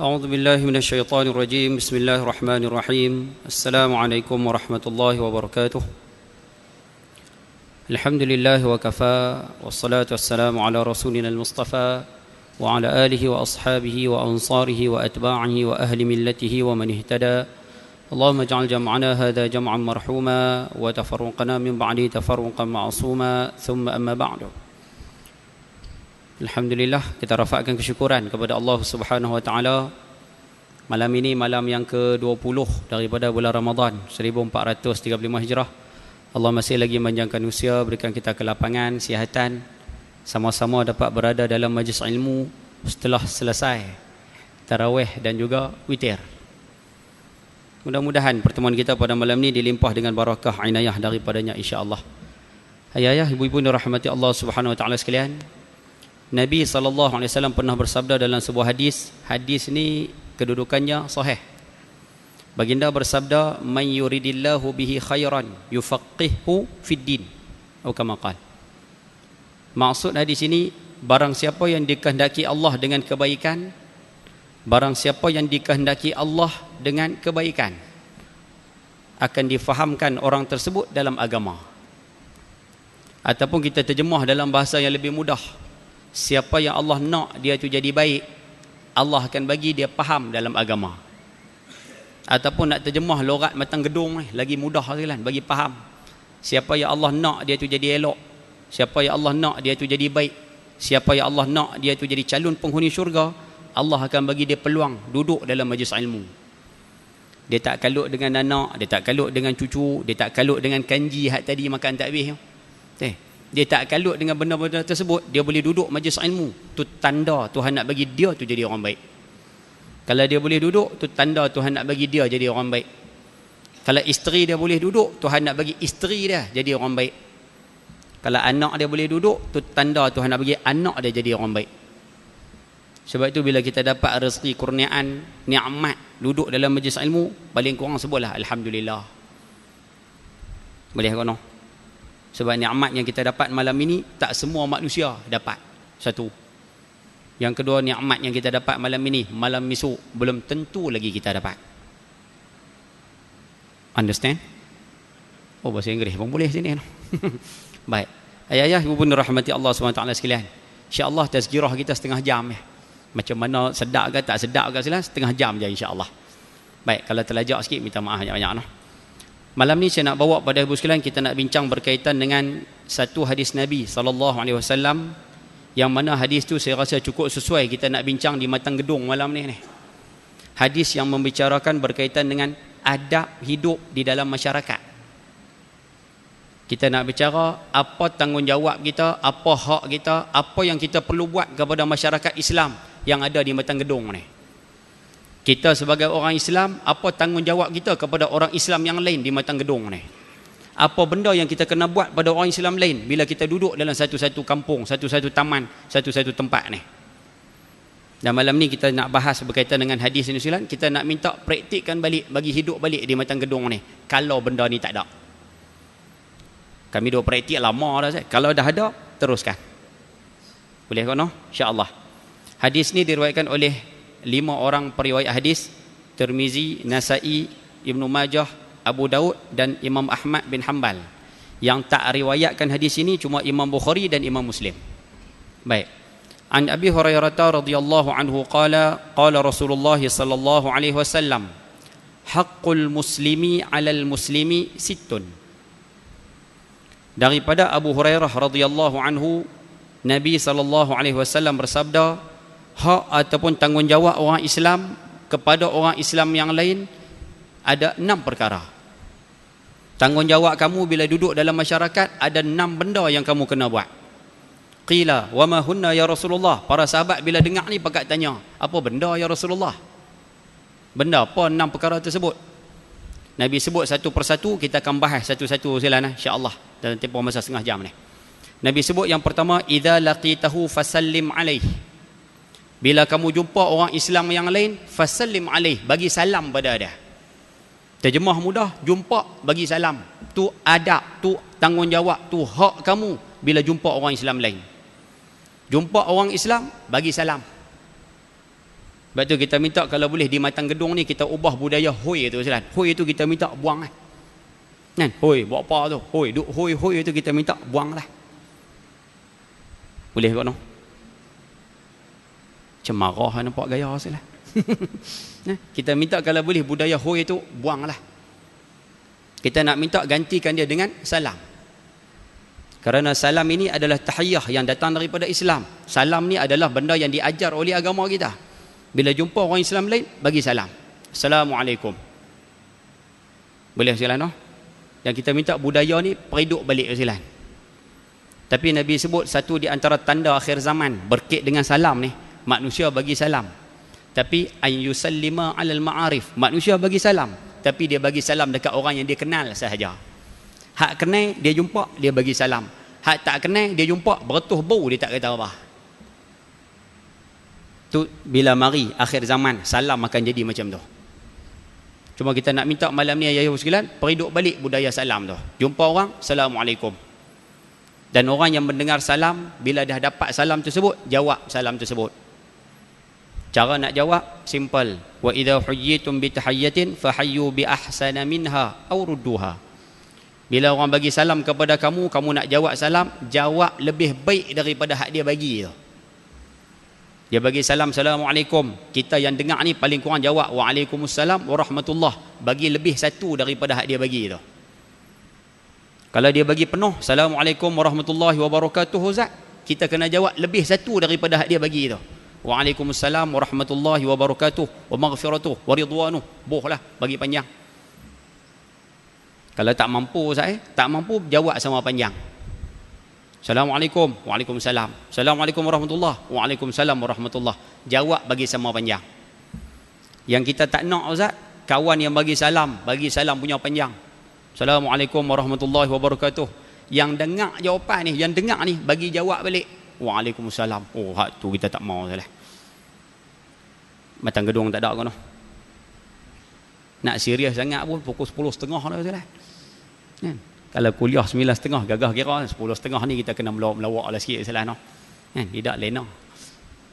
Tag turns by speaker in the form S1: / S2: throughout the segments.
S1: أعوذ بالله من الشيطان الرجيم. بسم الله الرحمن الرحيم. السلام عليكم ورحمة الله وبركاته. الحمد لله وكفى، والصلاة والسلام على رسولنا المصطفى وعلى آله وأصحابه وأنصاره وأتباعه وأهل ملته ومن اهتدى. اللهم اجعل جمعنا هذا جمعا مرحوما وتفرقنا من بعده تفرقا معصوما. ثم أما بعد. Alhamdulillah, kita rafakkan kesyukuran kepada Allah Subhanahu wa taala. Malam ini malam yang ke-20 daripada bulan Ramadan 1435 Hijrah. Allah masih lagi manjangkan usia, berikan kita kelapangan, kesihatan, sama-sama dapat berada dalam majlis ilmu setelah selesai tarawih dan juga witir. Mudah-mudahan pertemuan kita pada malam ini dilimpah dengan barakah inayah daripadanya insya-Allah. Ayah-ayah, ibu-ibu yang dirahmati Allah Subhanahu wa taala sekalian, Nabi SAW pernah bersabda dalam sebuah hadis. Hadis ni kedudukannya sahih. Baginda bersabda, "Man yuridillahu bihi khairan yufaqqihhu fid din." Atau kama qala. Maksud hadis ini, barang siapa yang dikehendaki Allah dengan kebaikan, barang siapa yang dikehendaki Allah dengan kebaikan, akan difahamkan orang tersebut dalam agama. Ataupun kita terjemah dalam bahasa yang lebih mudah, siapa yang Allah nak dia tu jadi baik, Allah akan bagi dia faham dalam agama. Ataupun nak terjemah lorat matang gedung ni, lagi mudah lagi kan, bagi faham. Siapa yang Allah nak dia tu jadi elok, siapa yang Allah nak dia tu jadi baik, siapa yang Allah nak dia tu jadi calon penghuni syurga, Allah akan bagi dia peluang duduk dalam majlis ilmu. Dia tak kalut dengan anak, dia tak kalut dengan cucu, dia tak kalut dengan kanji hak tadi makan tak habis. Dia tak kalut dengan benda-benda tersebut, dia boleh duduk majlis ilmu. Tu tanda Tuhan nak bagi dia tu jadi orang baik. Kalau dia boleh duduk, tu tanda Tuhan nak bagi dia jadi orang baik. Kalau isteri dia boleh duduk, Tuhan nak bagi isteri dia jadi orang baik. Kalau anak dia boleh duduk, tu tanda Tuhan nak bagi anak dia jadi orang baik. Sebab itu bila kita dapat rezeki, kurniaan, nikmat duduk dalam majlis ilmu, paling kurang sebutlah alhamdulillah. Boleh kono? Sebab nikmat yang kita dapat malam ini tak semua manusia dapat. Satu. Yang kedua, nikmat yang kita dapat malam ini, malam esok belum tentu lagi kita dapat. Understand? Oh, bahasa Inggeris pun boleh sini. Baik. Ayah-ayah, ibu bunda rahmati Allah SWT sekalian, insya-Allah tazkirah kita setengah jam ya. Macam mana sedap ke tak sedap ke silah, setengah jam je insya-Allah. Baik, kalau terlajak sikit minta maaf banyak-banyak noh. Malam ni saya nak bawa pada ibu sekalian, kita nak bincang berkaitan dengan satu hadis Nabi SAW, yang mana hadis tu saya rasa cukup sesuai kita nak bincang di matang gedung malam ni. Hadis yang membicarakan berkaitan dengan adab hidup di dalam masyarakat. Kita nak bicara apa tanggungjawab kita, apa hak kita, apa yang kita perlu buat kepada masyarakat Islam yang ada di matang gedung ni. Kita sebagai orang Islam, apa tanggungjawab kita kepada orang Islam yang lain di matang gedung ni? Apa benda yang kita kena buat pada orang Islam lain bila kita duduk dalam satu-satu kampung, satu-satu taman, satu-satu tempat ni? Dan malam ni kita nak bahas berkaitan dengan hadis ini silan. Kita nak minta praktikkan balik, bagi hidup balik di matang gedung ni. Kalau benda ni tak ada, kami dah praktik lama dah. Kalau dah ada, teruskan. Boleh kan? InsyaAllah. Hadis ni diriwayatkan oleh 5 orang periwayat hadis: Tirmizi, Nasai, Ibnu Majah, Abu Daud dan Imam Ahmad bin Hanbal. Yang tak riwayatkan hadis ini cuma Imam Bukhari dan Imam Muslim. Baik. An Abi Hurairah radhiyallahu anhu qala Rasulullah sallallahu alaihi wasallam, haqqul muslimi 'alal muslimi sittun. Daripada Abu Hurairah radhiyallahu anhu, Nabi sallallahu alaihi wasallam bersabda, hak ataupun tanggungjawab orang Islam kepada orang Islam yang lain ada 6 perkara. Tanggungjawab kamu bila duduk dalam masyarakat ada 6 benda yang kamu kena buat. Qila wa ma hunna ya Rasulullah. Para sahabat bila dengar ni pakat tanya, apa benda ya Rasulullah? Benda apa 6 perkara tersebut? Nabi sebut satu persatu, kita akan bahas satu-satu silalah insya-Allah dalam tempoh masa setengah jam ni. Nabi sebut yang pertama, idza laqitahu fasallim alaihi. Bila kamu jumpa orang Islam yang lain, fasallim alaih, bagi salam pada dia. Terjemah mudah, jumpa bagi salam. Tu adab, tu tanggungjawab, tu hak kamu bila jumpa orang Islam lain. Jumpa orang Islam, bagi salam. Sebab tu kita minta kalau boleh di Matang Gedung ni kita ubah budaya hoi tu Ustaz. Hoi tu kita minta buang lah. Kan? Hoi, buat apa tu? Hoi, duk hoi tu kita minta buang lah. Boleh kau no? Cemarah nampak gaya Ustaz lah. Kita minta kalau boleh budaya hoi tu buang lah. Kita nak minta gantikan dia dengan salam. Kerana salam ini adalah tahiyah yang datang daripada Islam. Salam ni adalah benda yang diajar oleh agama kita. Bila jumpa orang Islam lain, bagi salam. Assalamualaikum. Boleh silakan no? Yang kita minta budaya ni periduk balik silakan. Tapi Nabi sebut satu di antara tanda akhir zaman berkait dengan salam ni, manusia bagi salam. Tapi an yusallima 'alal ma'arif. Manusia bagi salam, tapi dia bagi salam dekat orang yang dia kenal sahaja. Hak kenal dia jumpa dia bagi salam. Hak tak kenal dia jumpa bertuh bau dia tak kata apa. Tu bila mari akhir zaman salam akan jadi macam tu. Cuma kita nak minta malam ni ayah sekalian periduk balik budaya salam tu. Jumpa orang assalamualaikum. Dan orang yang mendengar salam bila dah dapat salam tersebut jawab salam tersebut. Cara nak jawab simple. Wa idza huyyitum bi tahiyyatin fahayyu bi ahsana minha aw rudduha. Bila orang bagi salam kepada kamu, kamu nak jawab salam, jawab lebih baik daripada hak dia bagi tu. Dia bagi salam, Assalamualaikum. Kita yang dengar ni paling kurang jawab, Waalaikumsalam warahmatullah. Bagi lebih satu daripada hak dia bagi tu. Kalau dia bagi penuh, Assalamualaikum warahmatullahi wabarakatuh, Ustaz, kita kena jawab lebih satu daripada hak dia bagi tu. Waalaikumsalam warahmatullahi wabarakatuh, wa maghfiratuh, wa ridwanuh. Bohlah, bagi panjang. Kalau tak mampu Ustaz, tak mampu jawab sama panjang. Assalamualaikum, waalaikumsalam. Assalamualaikum warahmatullah, waalaikumsalam warahmatullah. Jawab bagi sama panjang. Yang kita tak nak Ustaz, kawan yang bagi salam punya panjang. Assalamualaikum warahmatullahi wabarakatuh. Yang dengar jawapan ni, yang dengar ni bagi jawab balik. Waalaikumsalam. Oh, hak tu kita tak mau Ustaz. Matang Gedung tak ada kan? Nak serius sangat pun pukul 10.30 dah Ustaz. Kan? Kalau kuliah 9.30 gagah kira 10.30 ni kita kena melawak lah sikit Ustaz no. Kan? Tidak lena.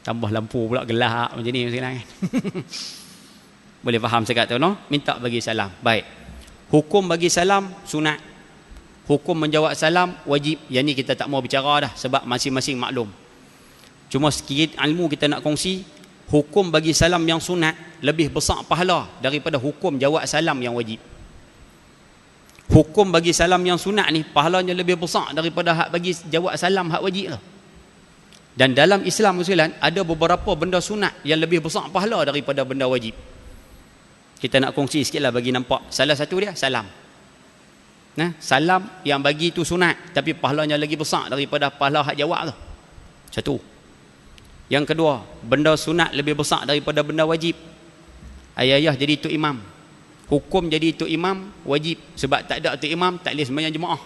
S1: Tambah lampu pula gelap macam ni Ustaz kan. Boleh faham saya kata no? Minta bagi salam. Baik. Hukum bagi salam sunat. Hukum menjawab salam wajib. Yang ni kita tak mau bicara dah sebab masing-masing maklum. Cuma sikit ilmu kita nak kongsi. Hukum bagi salam yang sunat lebih besar pahala daripada hukum jawab salam yang wajib. Hukum bagi salam yang sunat ni pahalanya lebih besar daripada hak bagi jawab salam hak wajib lah. Dan dalam Islam sekalian ada beberapa benda sunat yang lebih besar pahala daripada benda wajib. Kita nak kongsi sikitlah bagi nampak. Salah satu dia salam. Nah, salam yang bagi tu sunat tapi pahalanya lagi besar daripada pahala hak jawab tu. Satu. Yang kedua, benda sunat lebih besar daripada benda wajib. Ayah jadi tok imam. Hukum jadi tok imam wajib sebab tak ada tok imam tak boleh sembahyang jemaah.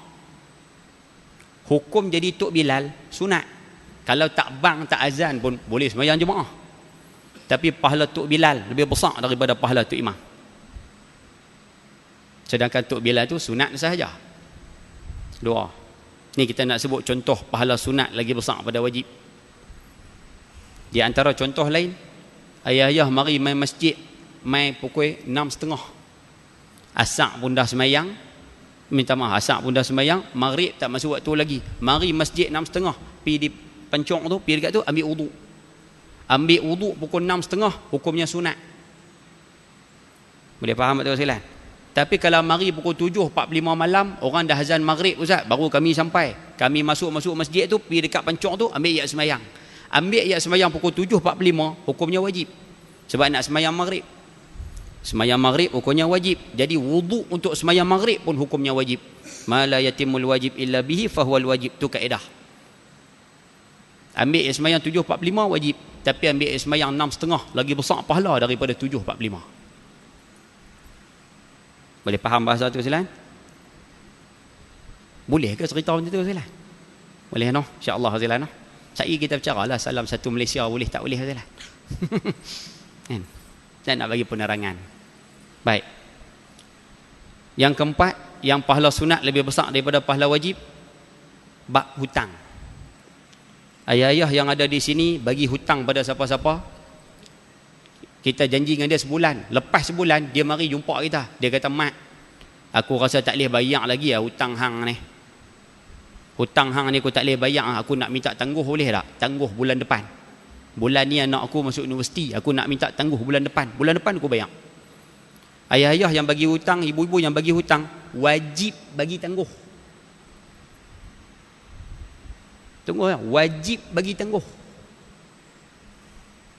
S1: Hukum jadi tok Bilal sunat. Kalau tak bang tak azan pun boleh sembahyang jemaah. Tapi pahala tok Bilal lebih besar daripada pahala tok imam. Sedangkan tok Bilal tu sunat sahaja. Dua. Ni kita nak sebut contoh pahala sunat lagi besar pada wajib. Di antara contoh lain, ayah-ayah mari main masjid main pukul 6.30. Asar pun dah semayang. Minta maaf, asar pun dah semayang, maghrib tak masuk waktu lagi. Mari masjid 6.30, pergi di pencong tu, pergi dekat tu ambil wuduk. Ambil wuduk pukul 6.30, hukumnya sunat. Boleh faham tak sekalian? Tapi kalau mari pukul 7.45 malam, orang dah azan maghrib Ustaz, baru kami sampai. Kami masuk masjid tu, pergi dekat pencong tu, ambil ayat semayang. Ambil ayat semayang pukul 7.45, hukumnya wajib. Sebab nak semayang maghrib. Semayang maghrib hukumnya wajib. Jadi wuduk untuk semayang maghrib pun hukumnya wajib. Ma la yatimul wajib illa bihi fahuwal wajib. Tu kaedah. Ambil ayat semayang 7.45 wajib. Tapi ambil ayat semayang 6.30 lagi besar pahala daripada 7.45. Boleh faham bahasa tu silakan? Boleh ke cerita macam tu silakan? Boleh no? InsyaAllah silakan no? Saya kita bercara lah salam satu Malaysia boleh tak boleh silakan? Kan? Saya nak bagi penerangan. Baik. Yang keempat, yang pahala sunat lebih besar daripada pahala wajib, bab hutang. Ayah-ayah yang ada di sini bagi hutang pada siapa-siapa, Kita janji dengan dia sebulan. Lepas sebulan, dia mari jumpa kita. Dia kata, mak, aku rasa tak boleh bayar lagi hutang hang ni. Hutang hang ni aku tak boleh bayar. Aku nak minta tangguh, boleh tak? Tangguh bulan depan. Bulan ni anak aku masuk universiti. Aku nak minta tangguh bulan depan. Bulan depan aku bayar. Ayah-ayah yang bagi hutang, ibu-ibu yang bagi hutang, wajib bagi tangguh. Tunggu ya, wajib bagi tangguh.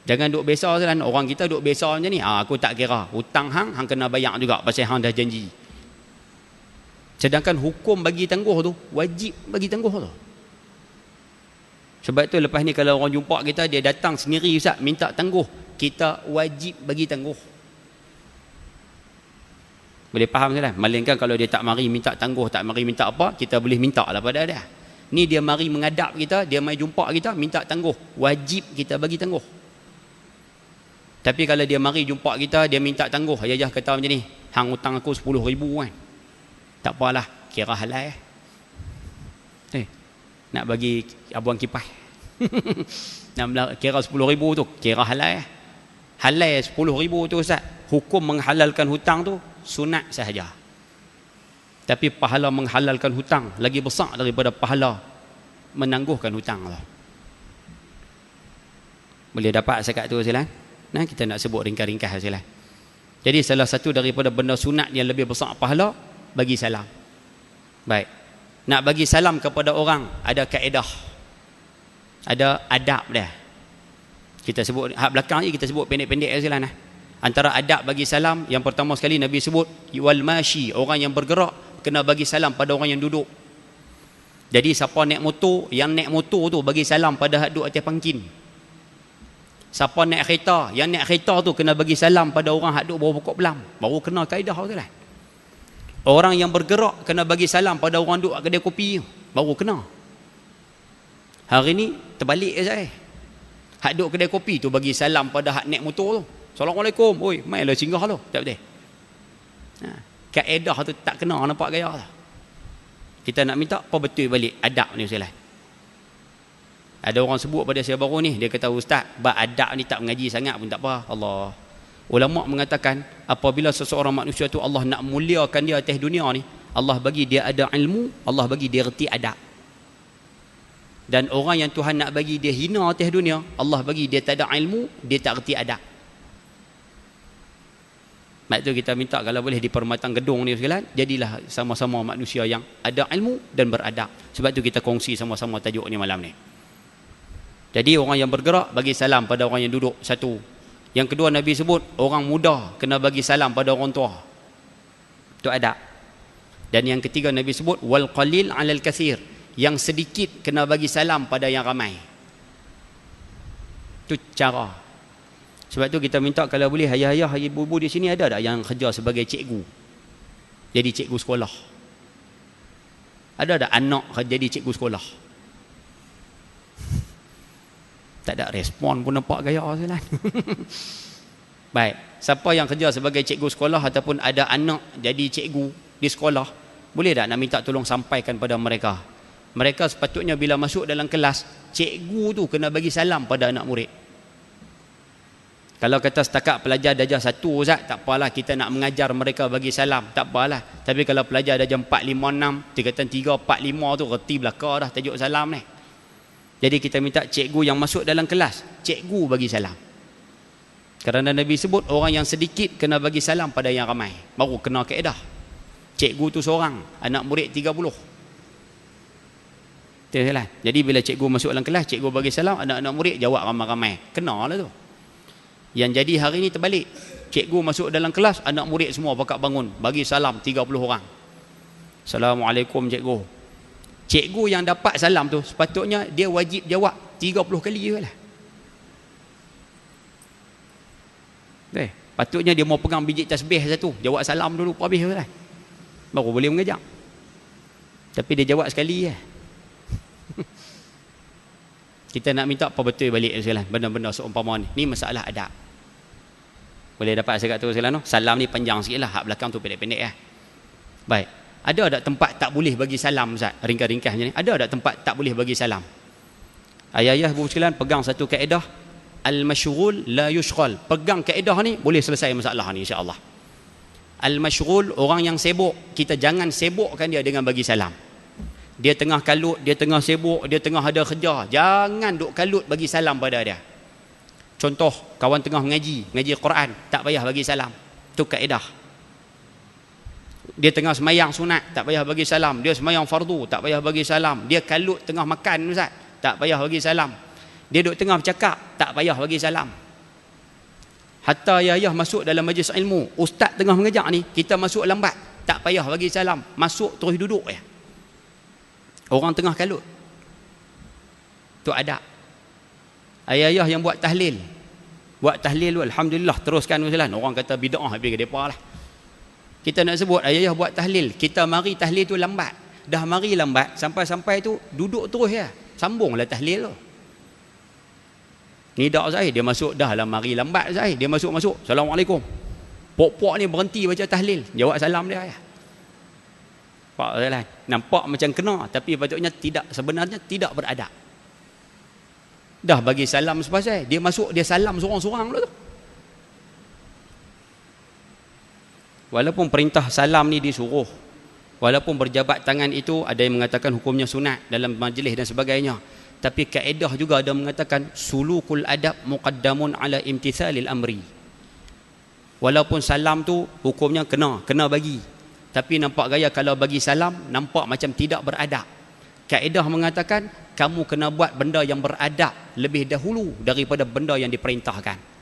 S1: Jangan duk besar kan. Orang kita duk besar macam ni. Aku tak kira. Hutang hang kena bayar juga pasal hang dah janji. Sedangkan hukum bagi tangguh tu, wajib bagi tangguh tu. Sebab tu lepas ni kalau orang jumpa kita, dia datang sendiri, Ustaz, minta tangguh. Kita wajib bagi tangguh. Boleh faham kan? Melainkan kalau dia tak mari minta tangguh, tak mari minta apa, kita boleh minta lah pada dia. Ni dia mari mengadap kita, dia mari jumpa kita, minta tangguh. Wajib kita bagi tangguh. Tapi kalau dia mari jumpa kita, dia minta tangguh. Ayah kata macam ni, hang hutang aku 10,000 kan. Tak apalah, kira halal. Nak bagi abuang kipas. Nak kira 10,000 tu, kira halal. Halal 10,000 tu, Ustaz. Hukum menghalalkan hutang tu sunat sahaja. Tapi pahala menghalalkan hutang lagi besar daripada pahala menangguhkan hutang lah. Boleh dapat sekat tu silakan. Nah, kita nak sebut ringkas-ringkas silakan. Jadi salah satu daripada benda sunat yang lebih besar pahala, bagi salam. Baik. Nak bagi salam kepada orang ada kaedah. Ada adab dia. Kita sebut hak belakang ni, kita sebut pendek-pendek silakan. Antara adab bagi salam, yang pertama sekali Nabi sebut wal mashi, orang yang bergerak kena bagi salam pada orang yang duduk. Jadi siapa naik motor, yang naik motor tu bagi salam pada hak duduk atas pangkin. Siapa naik kereta, yang naik kereta tu kena bagi salam pada orang hak duduk bawah pokok pelam. Baru kena kaedah tu lah. Orang yang bergerak kena bagi salam pada orang duduk kedai kopi. Baru kena. Hari ni terbalik saya. Hak duduk kedai kopi tu bagi salam pada hak naik motor tu. Assalamualaikum. Oi, mainlah singgah tu. Tak betul. Kaedah tu tak kena, nampak gaya tu. Kita nak minta apa betul balik adab ni Ustaz. Ada orang sebut pada saya baru ni, dia kata, Ustaz, bab adab ni tak mengaji sangat pun tak apa. Allah. Ulama mengatakan apabila seseorang manusia tu Allah nak muliakan dia atas dunia ni, Allah bagi dia ada ilmu, Allah bagi dia reti adab. Dan orang yang Tuhan nak bagi dia hina atas dunia, Allah bagi dia tak ada ilmu, dia tak reti adab. Mak tu kita minta kalau boleh di permatang gedung ni sekalian, jadilah sama-sama manusia yang ada ilmu dan beradab. Sebab tu kita kongsi sama-sama tajuk ni malam ni. Jadi orang yang bergerak bagi salam pada orang yang duduk, satu. Yang kedua Nabi sebut orang muda kena bagi salam pada orang tua. Itu adab. Dan yang ketiga Nabi sebut wal qalil 'alal katsir, yang sedikit kena bagi salam pada yang ramai. Itu cara. Sebab tu kita minta kalau boleh ayah-ayah, ibu-ibu di sini ada tak yang kerja sebagai cikgu? Jadi cikgu sekolah. Ada tak anak jadi cikgu sekolah? Tak ada respon pun, nampak gaya lah. Baik, siapa yang kerja sebagai cikgu sekolah ataupun ada anak jadi cikgu di sekolah, boleh tak nak minta tolong sampaikan pada mereka? Mereka sepatutnya bila masuk dalam kelas, cikgu tu kena bagi salam pada anak murid. Kalau kata setakat pelajar darjah 1 Ustaz, tak apalah, kita nak mengajar mereka bagi salam, tak apalah. Tapi kalau pelajar darjah 4, 5, 6, tingkatan 3, 4, 5 tu reti belaka dah tajuk salam ni. Jadi kita minta cikgu yang masuk dalam kelas, cikgu bagi salam. Kerana Nabi sebut orang yang sedikit kena bagi salam pada yang ramai. Baru kena kaedah. Cikgu tu seorang, anak murid 30. Jadi bila cikgu masuk dalam kelas, cikgu bagi salam, anak-anak murid jawab ramai-ramai. Kena lah tu. Yang jadi hari ni terbalik. Cikgu masuk dalam kelas, anak murid semua pakat bangun, bagi salam 30 orang. Assalamualaikum cikgu. Cikgu yang dapat salam tu sepatutnya dia wajib jawab 30 kali je lah. Patutnya dia mau pegang biji tasbih satu, jawab salam dulu habis lah. Baru boleh mengajar. Tapi dia jawab sekali je. Kita nak minta apa betul balik sekalian, benda-benda seumpama ni. Ni masalah adab. Boleh dapat saya kata sekalian, salam ni panjang sikit lah, hak belakang tu pendek-pendek lah. Baik. Ada tak tempat tak boleh bagi salam Ustaz? Ringkas-ringkas macam ni. Ada tak tempat tak boleh bagi salam? Ayah-ayah ibu sekalian pegang satu kaedah. Al-masyghul la yushghal. Pegang kaedah ni boleh selesai masalah ni insya-Allah. Al-masyghul, orang yang sibuk, kita jangan sibukkan dia dengan bagi salam. Dia tengah kalut, dia tengah sibuk, dia tengah ada kerja, jangan duk kalut bagi salam pada dia. Contoh, kawan tengah mengaji Quran, tak payah bagi salam. Tu kaedah. Dia tengah semayang sunat, tak payah bagi salam. Dia semayang fardu, tak payah bagi salam. Dia kalut tengah makan ustaz, tak payah bagi salam. Dia duduk tengah bercakap, tak payah bagi salam. Hatta ayah masuk dalam majlis ilmu, ustaz tengah mengajar ni, kita masuk lambat, tak payah bagi salam. Masuk terus duduk ya. Orang tengah kalut. Tu adab. Ayah yang buat tahlil tu, alhamdulillah, teruskan usulan. Orang kata bid'ah habis ke depa lah. Kita nak sebut ayah buat tahlil, kita mari tahlil tu lambat. Dah mari lambat, sampai-sampai tu duduk terus ya. Sambunglah tahlil tu. Ni dak Zahir, dia masuk dah lah mari lambat Zahir. Dia masuk. Assalamualaikum. Pok-pok ni berhenti baca tahlil, jawab salam dia ya. Pak jalan. Nampak macam kena, tapi patutnya tidak, sebenarnya tidak beradab. Dah bagi salam sepasal, dia masuk dia salam seorang-seorang dulu tu. Walaupun perintah salam ni disuruh, walaupun berjabat tangan itu ada yang mengatakan hukumnya sunat dalam majlis dan sebagainya, tapi kaedah juga ada mengatakan sulukul adab muqaddamun ala imtithalil amri. Walaupun salam tu hukumnya kena bagi, tapi nampak gaya kalau bagi salam nampak macam tidak beradab. Kaedah mengatakan kamu kena buat benda yang beradab lebih dahulu daripada benda yang diperintahkan.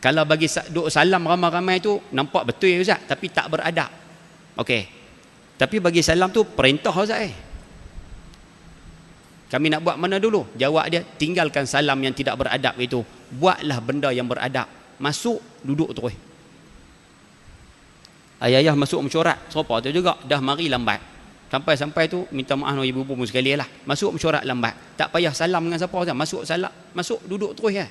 S1: Kalau bagi duk salam ramai-ramai tu nampak betul ustaz, tapi tak beradab. Okey. Tapi bagi salam tu perintah ustaz Kami nak buat mana dulu? Jawab dia, tinggalkan salam yang tidak beradab itu. Buatlah benda yang beradab. Masuk, duduk terus. Ayah masuk mesyuarat, serupa tu juga. Dah mari lambat. Sampai-sampai tu, minta maaf dengan ibu-ibu pun sekali lah. Masuk mesyuarat lambat. Tak payah salam dengan siapa. Masuk salam, masuk, duduk terus ya.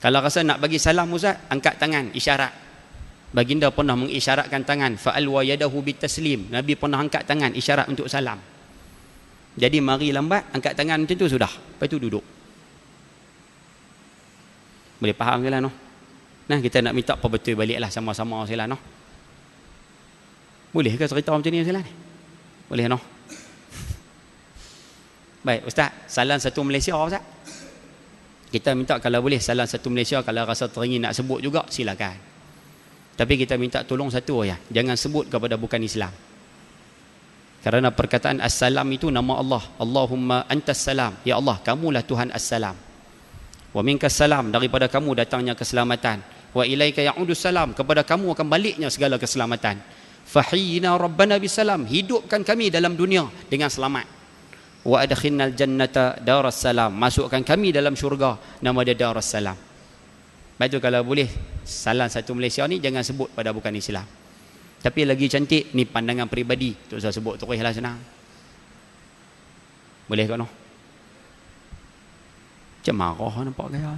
S1: Kalau rasa nak bagi salam ustaz, angkat tangan, isyarat. Baginda pernah mengisyaratkan tangan. Fa'alwa yadahu bitaslim. Nabi pernah angkat tangan, isyarat untuk salam. Jadi mari lambat, angkat tangan macam tu sudah. Lepas tu duduk. Boleh faham ke lah noh? Nah, kita nak minta apa betul balik lah sama-sama sila noh. Boleh ke cerita macam ni sila ni? Boleh noh? Baik, ustaz, salam satu Malaysia ustaz. Kita minta kalau boleh salam satu Malaysia, kalau rasa teringin nak sebut juga silakan. Tapi kita minta tolong satu ya, jangan sebut kepada bukan Islam. Kerana perkataan As-Salam itu nama Allah. Allahumma antas salam. Ya Allah, kamulah Tuhan As-Salam. Wa minkas salam, daripada kamu datangnya keselamatan. Wa ilaika ya'udus salam, kepada kamu akan baliknya segala keselamatan. Fahiyina rabbana bisalam, hidupkan kami dalam dunia dengan selamat. Wa adkhinnal jannata daras salam, masukkan kami dalam syurga, nama dia daras salam. Baik tu kalau boleh salam satu Malaysia ni jangan sebut pada bukan Islam. Tapi lagi cantik, ni pandangan peribadi. Tu saya sebut terus lah senang. Boleh ke noh? Macam marah nampak gaya.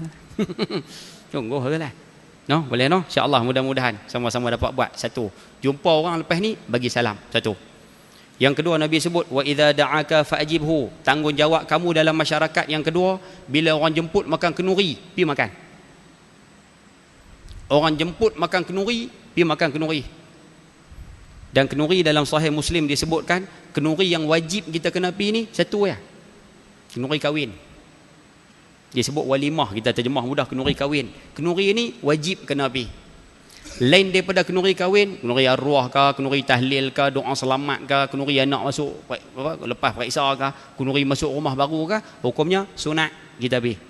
S1: Sungguh ke lah. No, boleh noh? InsyaAllah mudah-mudahan sama-sama dapat buat. Satu, jumpa orang lepas ni, bagi salam. Satu. Yang kedua Nabi sebut, wa idza da'aka fa'ajibhu. Tanggungjawab kamu dalam masyarakat yang kedua, bila orang jemput makan kenuri, pi makan. Orang jemput makan kenuri, pi makan kenuri. Dan kenuri dalam Sahih Muslim disebutkan, kenuri yang wajib kita kena pi ni satu ya. Kenuri kahwin. Disebut walimah, kita terjemah mudah kenuri kahwin. Kenuri ni wajib kena pi. Lain daripada kenuri kahwin, kenuri arwah ke, kenuri tahlil ke, doa selamat ke, kenuri anak masuk lepas periksa ke, kenuri masuk rumah baru ke, hukumnya sunat kita pi.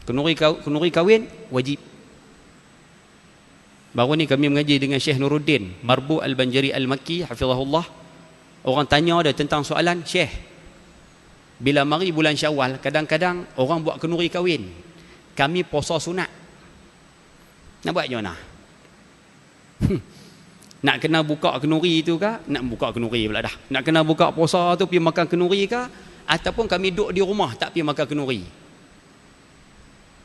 S1: Kenuri kahwin wajib. Baru ni kami mengaji dengan Syekh Nuruddin Marbu Al-Banjari Al-Makki hafizahullah. Orang tanya dia tentang soalan, Syekh, bila mari bulan Syawal, kadang-kadang orang buat kenuri kahwin, kami puasa sunat, nak buat macam mana? Nak kena buka kenuri itu ke? Nak buka kenuri pula dah. Nak kena buka puasa tu pergi makan kenuri ke? Ataupun kami duduk di rumah tak pergi makan kenuri?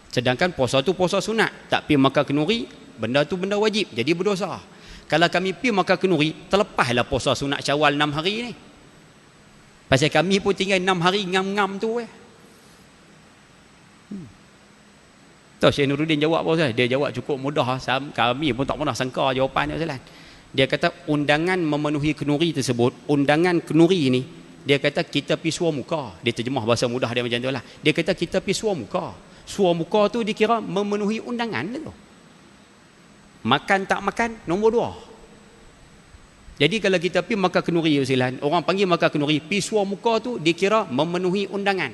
S1: Sedangkan puasa tu puasa sunat, tak pergi makan kenuri, benda tu benda wajib, jadi berdosa. Kalau kami pergi makan kenuri, terlepaslah puasa sunat Syawal 6 hari ni. Pasal kami pun tinggal 6 hari ngam-ngam tu Tahu Syekh Nuruddin jawab apa Ustaz? Dia jawab cukup mudah. Kami pun tak pernah sangka jawapan dia Ustaz. Dia kata undangan memenuhi kenuri tersebut, undangan kenuri ni, dia kata kita pi suar muka. Dia terjemah bahasa mudah dia macam tu lah. Dia kata kita pi suar muka. Suar muka tu dikira memenuhi undangan tu. Makan tak makan, nombor 2. Jadi kalau kita pi makan kenuri Ustaz, orang panggil makan kenuri, pi suar muka tu dikira memenuhi undangan.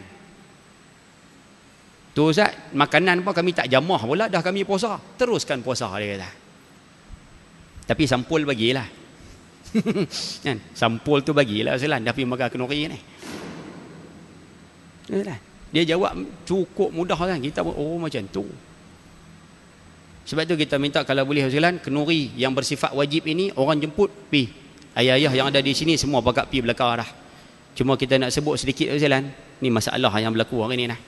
S1: Tu Ustaz, makanan pun kami tak jamah pula, dah kami puasa. Teruskan puasa, dia kata. Tapi sampul bagilah. Kan? Sampul tu bagilah Ustaz, dah pergi makan kenuri ni. Dia jawab cukup mudah kan. Kita pun, oh macam tu. Sebab tu kita minta kalau boleh Ustaz, kenuri yang bersifat wajib ini, orang jemput, pi. Ayah-ayah yang ada di sini semua pakat pi belakang dah. Cuma kita nak sebut sedikit Ustaz, ni masalah yang berlaku hari ni lah.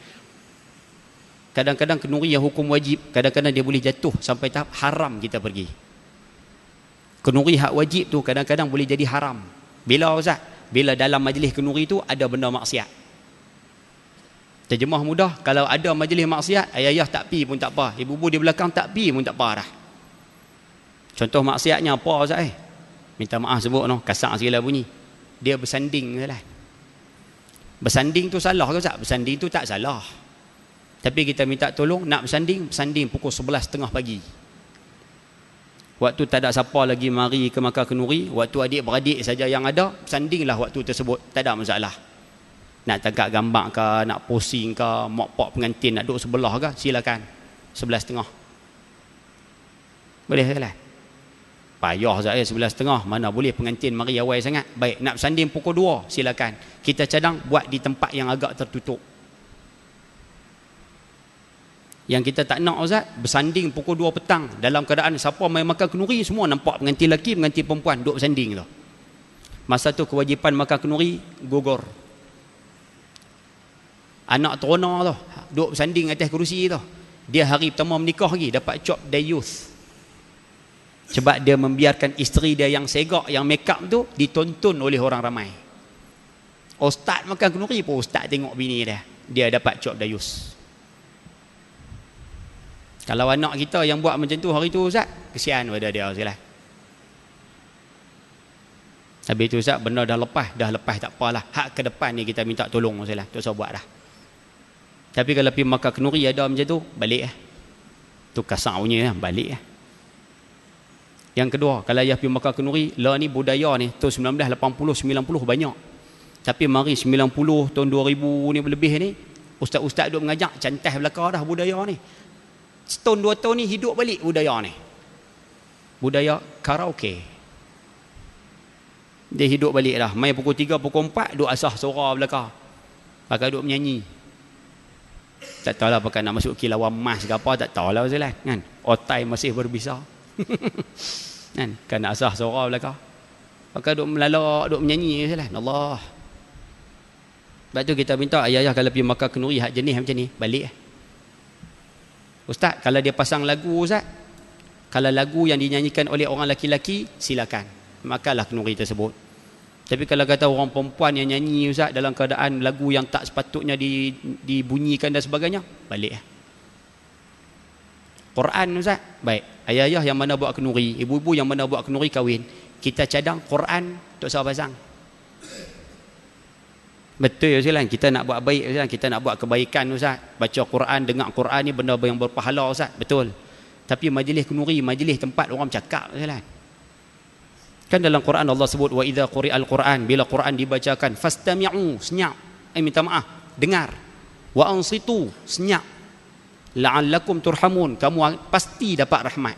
S1: Kadang-kadang kenuri yang hukum wajib, kadang-kadang dia boleh jatuh sampai tahap haram kita pergi. Kenuri hak wajib tu kadang-kadang boleh jadi haram. Bila Ustaz? Bila dalam majlis kenuri tu ada benda maksiat. Terjemah mudah, kalau ada majlis maksiat, ayah-ayah tak pi pun tak apa, ibu-ibu di belakang tak pi pun tak apa dah. Contoh maksiatnya apa Ustaz? Minta maaf sebut no, kasar segala bunyi. Dia bersanding Ustaz. Bersanding tu salah ke Ustaz? Bersanding tu tak salah. Tapi kita minta tolong nak bersanding pukul 11.30 pagi. Waktu tak ada siapa lagi mari ke makan kenuri, waktu adik-beradik saja yang ada, bersandinglah waktu tersebut, tak ada masalah. Nak tangkap gambar ke, nak posing ke, mak pak pengantin nak duduk sebelah ke, silakan. 11.30. Boleh ke lah? Payah saya 11.30, mana boleh pengantin mari awal sangat. Baik, nak bersanding pukul 2, silakan. Kita cadang buat di tempat yang agak tertutup. Yang kita tak nak Ustaz, bersanding pukul 2 petang dalam keadaan siapa main makan kenuri semua nampak pengantin lelaki, pengantin perempuan duduk bersanding tu. Masa tu kewajipan makan kenuri gugur. Anak terona tu duduk bersanding atas kerusi tu. Dia hari pertama menikah lagi dapat cop dayuth. Sebab dia membiarkan isteri dia yang segak, yang make up tu ditonton oleh orang ramai. Ustaz makan kenuri pun ustaz tengok bini dia dapat cop dayuth. Kalau anak kita yang buat macam tu hari tu Ustaz, kesian pada dia Ustaz. Habis tu Ustaz, benda dah lepas tak apalah. Hak ke depan ni kita minta tolong Ustaz. Tak usah buat dah. Tapi kalau pergi makan kenuri ada macam tu, balik tu kasar punya balik Yang kedua, kalau ayah pergi makan kenuri, lah ni budaya ni tahun 1980 90 banyak. Tapi mari 90 tahun 2000 ni lebih ni, ustaz-ustaz duk mengajak cantas belakang dah budaya ni. Setahun 2 tahun ni hidup balik budaya ni. Budaya karaoke. Dia hidup balik dah. Main pukul 3, pukul 4 duk asah suara belakang. Pakai duk menyanyi. Tak tahulah pakai nak masuk kilauan emas ke apa, tak tahulah Ustaz kan. Otai masih berbisa. Kan nak asah suara belakang. Pakai duk melalak, duk menyanyi Ustaz. Allah. Sebab tu kita minta ayah-ayah kalau pergi makan kenuri hak jenis macam ni, balik Ustaz, kalau dia pasang lagu Ustaz, kalau lagu yang dinyanyikan oleh orang laki-laki, silakan. Makanlah kenuri tersebut. Tapi kalau kata orang perempuan yang nyanyi Ustaz dalam keadaan lagu yang tak sepatutnya dibunyikan dan sebagainya, balik Quran Ustaz, baik. Ayah-ayah yang mana buat kenuri, ibu-ibu yang mana buat kenuri kahwin, kita cadang Quran tak usah pasang. Betul Ustaz, kita nak buat baik Ustaz, kita nak buat kebaikan Ustaz. Baca Quran, dengar Quran ni benda yang berpahala Ustaz, betul. Tapi majlis kenuri, majlis tempat orang bercakap Ustaz. Kan dalam Quran Allah sebut wa idza quri'al Quran, bila Quran dibacakan fastami'u, senyap. Minta maaf, dengar. Wa ansitu, senyap. La'allakum turhamun, kamu pasti dapat rahmat.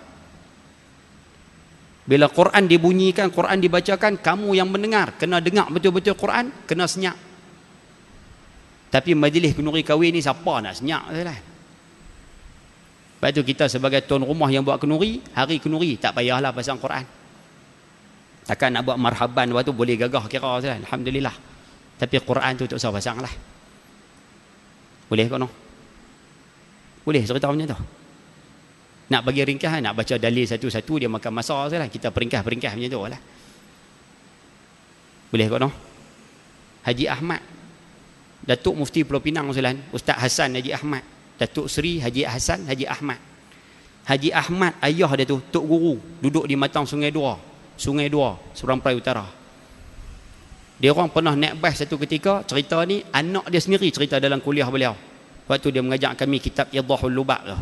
S1: Bila Quran dibunyikan, Quran dibacakan, kamu yang mendengar kena dengar betul-betul Quran, kena senyap. Tapi majlis kenuri kahwin ni siapa nak senyap lah. Lepas tu kita sebagai tuan rumah yang buat kenuri, hari kenuri tak payahlah pasang Quran. Takkan nak buat marhaban waktu boleh gagah kira lah. Alhamdulillah. Tapi Quran tu tak usah pasang lah. Boleh ke no? Boleh cerita macam tu. Nak bagi ringkas, nak baca dalil satu-satu dia makan masa lah. Kita peringkas-peringkas macam tu lah. Boleh ke no? Haji Ahmad, Datuk Mufti Pulau Pinang Ustaz Hassan Haji Ahmad, Datuk Seri Haji Hassan Haji Ahmad. Haji Ahmad ayah dia tu Tok Guru, duduk di matang Sungai Dua, Serampai Utara. Dia orang pernah naik bas satu ketika, cerita ni anak dia sendiri cerita dalam kuliah beliau waktu dia mengajar kami kitab Idahul Lubab tu.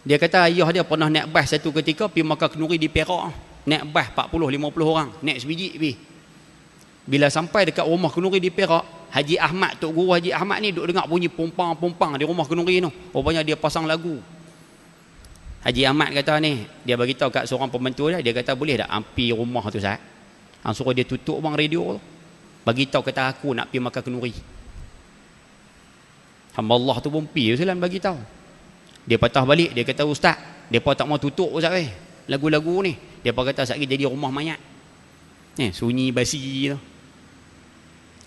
S1: Dia kata ayah dia pernah naik bas satu ketika pergi Makan Kenuri di Perak. Naik bas 40-50 orang, naik sebiji pergi. Bila sampai dekat rumah Kenuri di Perak, Haji Ahmad, Tok Guru Haji Ahmad ni duk dengar bunyi pompang-pompang di rumah Kenuri tu. Rupanya dia pasang lagu. Haji Ahmad kata ni, dia bagi tahu kat seorang pembantu dia kata boleh tak ampi rumah tu Ustaz? Hang suruh dia tutup bang radio tu. Bagi tahu kata aku nak pergi Makan Kenuri. Hamba Allah tu pun pergi Ustaz bagi tahu. Dia patah balik, dia kata Ustaz, depa tak mau tutup Ustaz lagu-lagu ni. Depa kata satgi jadi rumah mayat. Sunyi basi tu.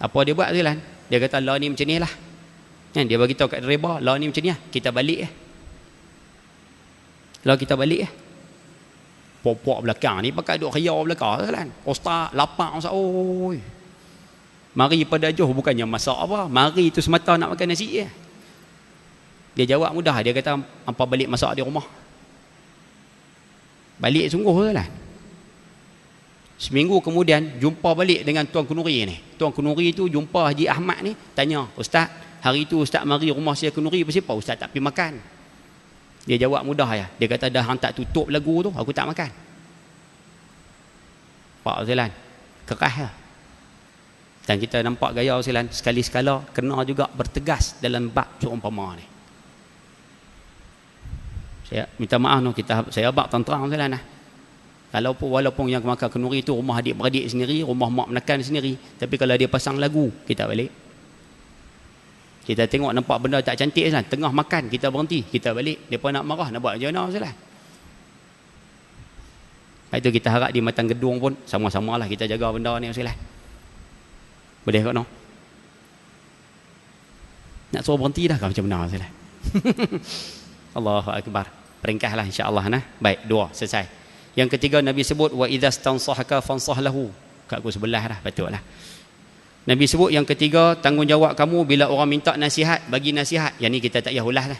S1: Apa dia buat Ustaz? Dia kata lah ni macam ni lah. Dia bagi tahu kat driver, lah ni macam ni lah. Kita balik Lalu kita balik Pok-pok belakang ni pakai duk riau belakang kan. Ustaz lapar Ustaz. Oi. Mari pada Johor bukannya masak apa. Mari tu semata nak makan nasi Dia jawab mudah. Dia kata hampa balik masak di rumah. Balik sungguh lah. Seminggu kemudian jumpa balik dengan Tuan Kenuri ni. Tuan Kenuri tu jumpa Haji Ahmad ni, tanya, Ustaz, hari tu Ustaz mari rumah saya Kenuri pasal apa Ustaz tak pergi makan? Dia jawab mudah ya. Dia kata dah hang tak tutup lagu tu, aku tak makan. Pak Zilan, keras lah. Dan kita nampak gaya Zilan sekali-sekala kena juga bertegas dalam bab seumpama ni. Saya minta maaf no, saya bab terang Zilan lah. Walaupun yang Makan Kenuri itu rumah adik-beradik sendiri, rumah mak menekan sendiri, tapi kalau dia pasang lagu, kita balik. Kita tengok nampak benda tak cantik Ustaz, tengah makan kita berhenti, kita balik. Depa nak marah, nak buat macam mana Ustaz? Itu kita harap di Matang Gedung pun sama-samalah kita jaga benda ni Ustaz. Boleh tak no? Nak suruh berhenti dah macam mana Ustaz? Allahu akbar. Peringkatlah insya-Allah nah. Baik, dua selesai. Yang ketiga Nabi sebut wa idza stansahaka fansah lahu. Kat aku sebelah dah, patutlah. Nabi sebut yang ketiga, tanggungjawab kamu bila orang minta nasihat, bagi nasihat. Yang ni kita tak payah ulas lah.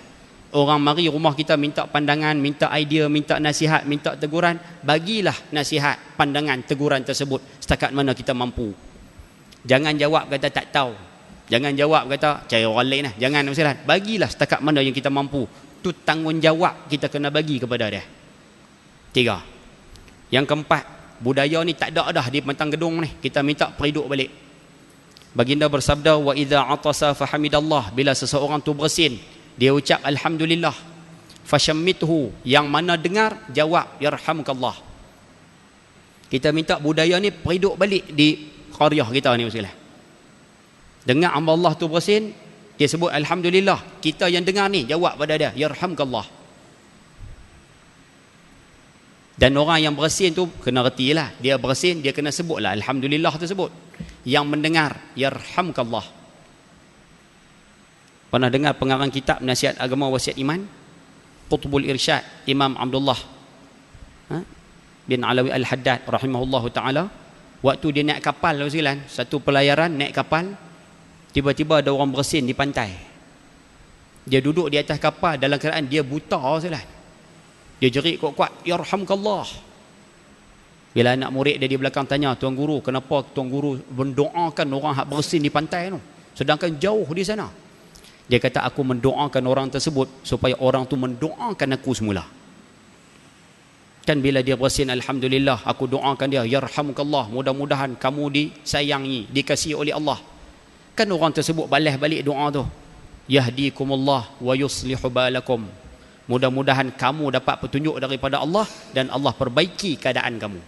S1: Orang mari rumah kita minta pandangan, minta idea, minta nasihat, minta teguran, bagilah nasihat, pandangan, teguran tersebut setakat mana kita mampu. Jangan jawab kata tak tahu. Jangan jawab kata cari orang lain lah. Jangan Ustaz. Bagilah setakat mana yang kita mampu. Itu tanggungjawab kita kena bagi kepada dia. Tiga. Yang keempat, budaya ni tak ada dah di Matang Gedung ni. Kita minta periduk balik. Baginda bersabda wa idza atasa fahamidallah, bila seseorang tu bersin dia ucap alhamdulillah, fashammithu, yang mana dengar jawab yarhamukallah. Kita minta budaya ni periduk balik di qaryah kita ni Ustaz. Dengar hamba Allah tu bersin, dia sebut alhamdulillah, kita yang dengar ni jawab pada dia yarhamukallah. Dan orang yang bersin tu kena retilah, dia bersin dia kena sebutlah alhamdulillah tersebut. Yang mendengar yarhamkallah. Pernah dengar pengarang kitab Nasihat Agama Wasiat Iman, Qutbul Irsyad, Imam Abdullah bin Alawi Al-Haddad rahimahullahu taala, waktu dia naik kapal Ustaz, satu pelayaran naik kapal, tiba-tiba ada orang bersin di pantai. Dia duduk di atas kapal dalam keadaan dia buta Ustaz. Dia jerit kuat-kuat yarhamkallah. Bila anak murid dia di belakang tanya, Tuan Guru, kenapa Tuan Guru mendoakan orang hak bersin di pantai tu, sedangkan jauh di sana? Dia kata, aku mendoakan orang tersebut supaya orang tu mendoakan aku semula. Kan bila dia bersin alhamdulillah, aku doakan dia yarhamukallah, mudah-mudahan kamu disayangi, dikasihi oleh Allah. Kan orang tersebut balas balik doa tu, yahdikumullah wa yuslihu balakum, mudah-mudahan kamu dapat petunjuk daripada Allah dan Allah perbaiki keadaan kamu.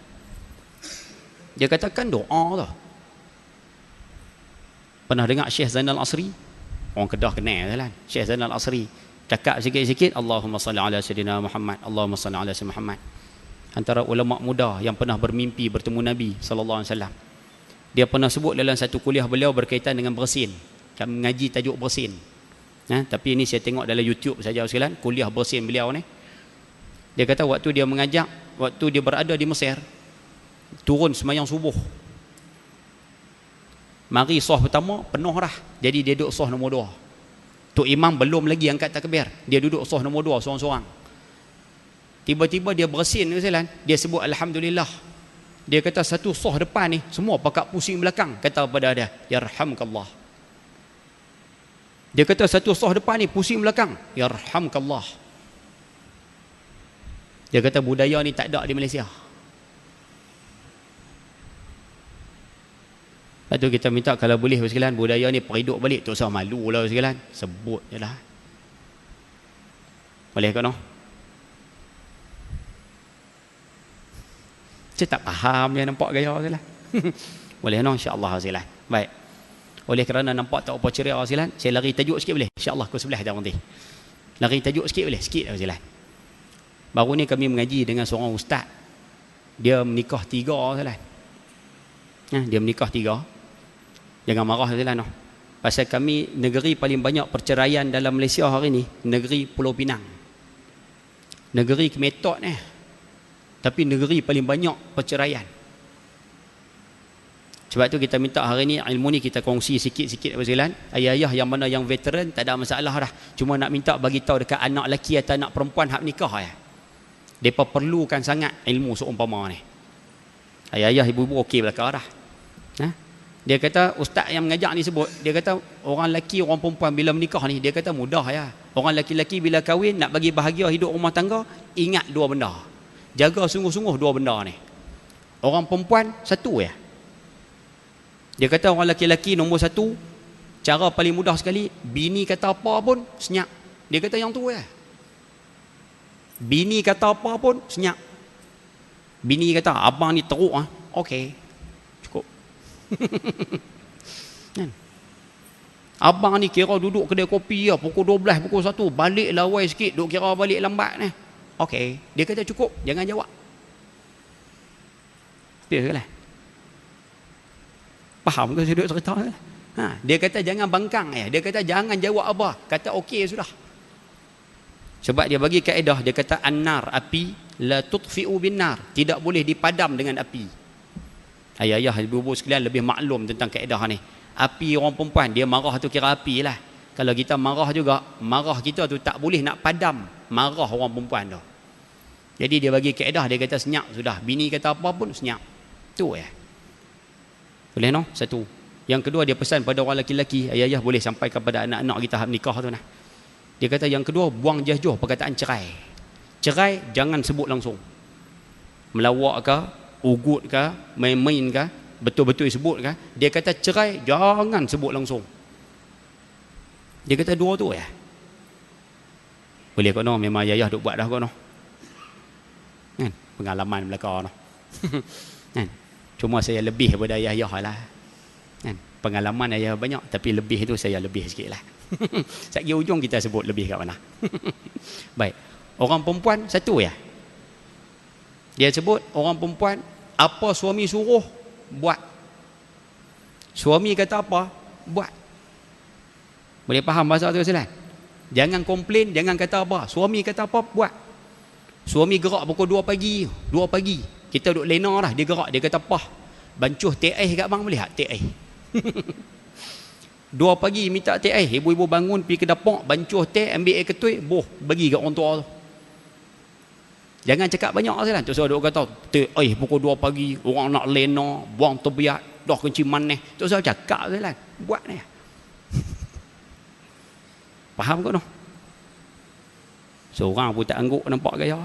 S1: Dia katakan doa tu. Pernah dengar Syekh Zainal Asri? Orang Kedah kenal kan? Syekh Zainal Asri cakap sikit-sikit, Allahumma salli ala sayyidina Muhammad, Allahumma salli ala sayyidina Muhammad. Antara ulama muda yang pernah bermimpi bertemu Nabi sallallahu alaihi wasallam. Dia pernah sebut dalam satu kuliah beliau berkaitan dengan bersin. Kami mengaji tajuk bersin. Tapi ini saya tengok dalam YouTube saja sekalian, kuliah bersin beliau ni. Dia kata waktu dia mengajak, waktu dia berada di Mesir, turun semayang subuh. Mari soh pertama penuh dah. Jadi dia duduk soh nombor 2. Tok Imam belum lagi angkat takbir, dia duduk soh nombor 2 seorang-seorang. Tiba-tiba dia bersin Ustaz, dia sebut alhamdulillah. Dia kata satu soh depan ni semua pakak pusing belakang, kata kepada dia, yarhamkallah. Dia kata satu soh depan ni pusing belakang, yarhamkallah. Dia kata budaya ni tak ada di Malaysia. Lepas tu kita minta kalau boleh sekalian budaya ni periduk balik, tak usah malu lah sekalian, sebut je lah. Boleh ke no? Saya tak faham dia nampak gaya sekalian. Boleh no, insya-Allah sekalian. Baik. Oleh kerana nampak tak apa ceria sekalian, saya lari tajuk sikit boleh? Insya-Allah ke sebelah dah nanti. Lari tajuk sikit boleh? Sikit sekalian. Baru ni kami mengaji dengan seorang ustaz. Dia menikah 3 sekalian. Dia menikah 3. Jangan marah sekalian no. Pasal kami negeri paling banyak perceraian dalam Malaysia hari ni, negeri Pulau Pinang. Negeri Kemetot ni. Tapi negeri paling banyak perceraian. Sebab tu kita minta hari ni ilmu ni kita kongsi sikit-sikit sekalian. Ayah-ayah yang mana yang veteran tak ada masalah dah. Cuma nak minta bagi tahu dekat anak lelaki atau anak perempuan hak nikah ya. Depa perlukan sangat ilmu seumpama ni. Ayah-ayah ibu-ibu okey belaka dah. Dia kata ustaz yang mengajar ni sebut, dia kata orang lelaki orang perempuan bila menikah ni, dia kata mudah ya. Orang lelaki-lelaki bila kahwin nak bagi bahagia hidup rumah tangga, ingat 2 benda. Jaga sungguh-sungguh 2 benda ni. Orang perempuan satu ya. Dia kata orang lelaki-lelaki nombor 1, cara paling mudah sekali, bini kata apa pun senyap. Dia kata yang tu ya. Bini kata apa pun senyap. Bini kata abang ni teruk okey. Kan? Abang ni kira duduk kedai kopi ya, pukul 12, pukul 1 balik lawai sikit, duk kira balik lambat ni. Okey, dia kata cukup, jangan jawab. Dia lah. Faham ke saya duk cerita? Dia kata jangan bangkang ya. Dia kata jangan jawab apa. Kata okey sudah. Sebab dia bagi kaedah, dia kata an-nar, api, la tutfi'u bin nar, tidak boleh dipadam dengan api. Ayah-ayah ibu-ibu sekalian lebih maklum tentang kaedah ni. Api orang perempuan, dia marah tu kira api lah. Kalau kita marah juga, marah kita tu tak boleh nak padam marah orang perempuan tu. Jadi dia bagi kaedah, dia kata senyap sudah. Bini kata apa pun senyap. Tu ya. Boleh no? Satu. Yang kedua dia pesan pada orang lelaki-lelaki, ayah-ayah boleh sampai kepada anak-anak kita hak nikah tu nah. Dia kata yang kedua, buang jauh-jauh perkataan cerai. Cerai jangan sebut langsung. Melawak ke, ugut ke, main-main ke, betul-betul sebut ke. Dia kata cerai jangan sebut langsung. Dia kata 2 tu ya. Boleh kau no, memang ayah duk buat dah kau no. Kan? Pengalaman belaka no. Kan? Cuma saya lebih daripada ayah-ayah lah. Kan? Pengalaman ayah banyak, tapi lebih tu saya lebih sikit lah. Sagi ujung kita sebut lebih kat mana. Baik. Orang perempuan satu ya. Dia sebut orang perempuan, apa suami suruh buat. Suami kata apa buat. Boleh faham bahasa tu Ustaz? Jangan komplain, jangan kata apa. Suami kata apa buat. Suami gerak pukul 2 pagi, 2 pagi. Kita duduk lena dah, dia gerak, dia kata apa? Bancuh teh ais kat bang boleh tak? Teh ais. 2 pagi minta teh ais, ibu-ibu bangun pergi ke dapur, bancuh teh, ambil air ketui, bagi kat orang tua tu. Jangan cakap banyak lah. Tu saya duk kata teh ais pukul 2 pagi, orang nak lena, buang terbiat, dah kencing manis. Tu saya cakap lah, buat ni. Faham ke no? Seorang pun tak angguk nampak gaya.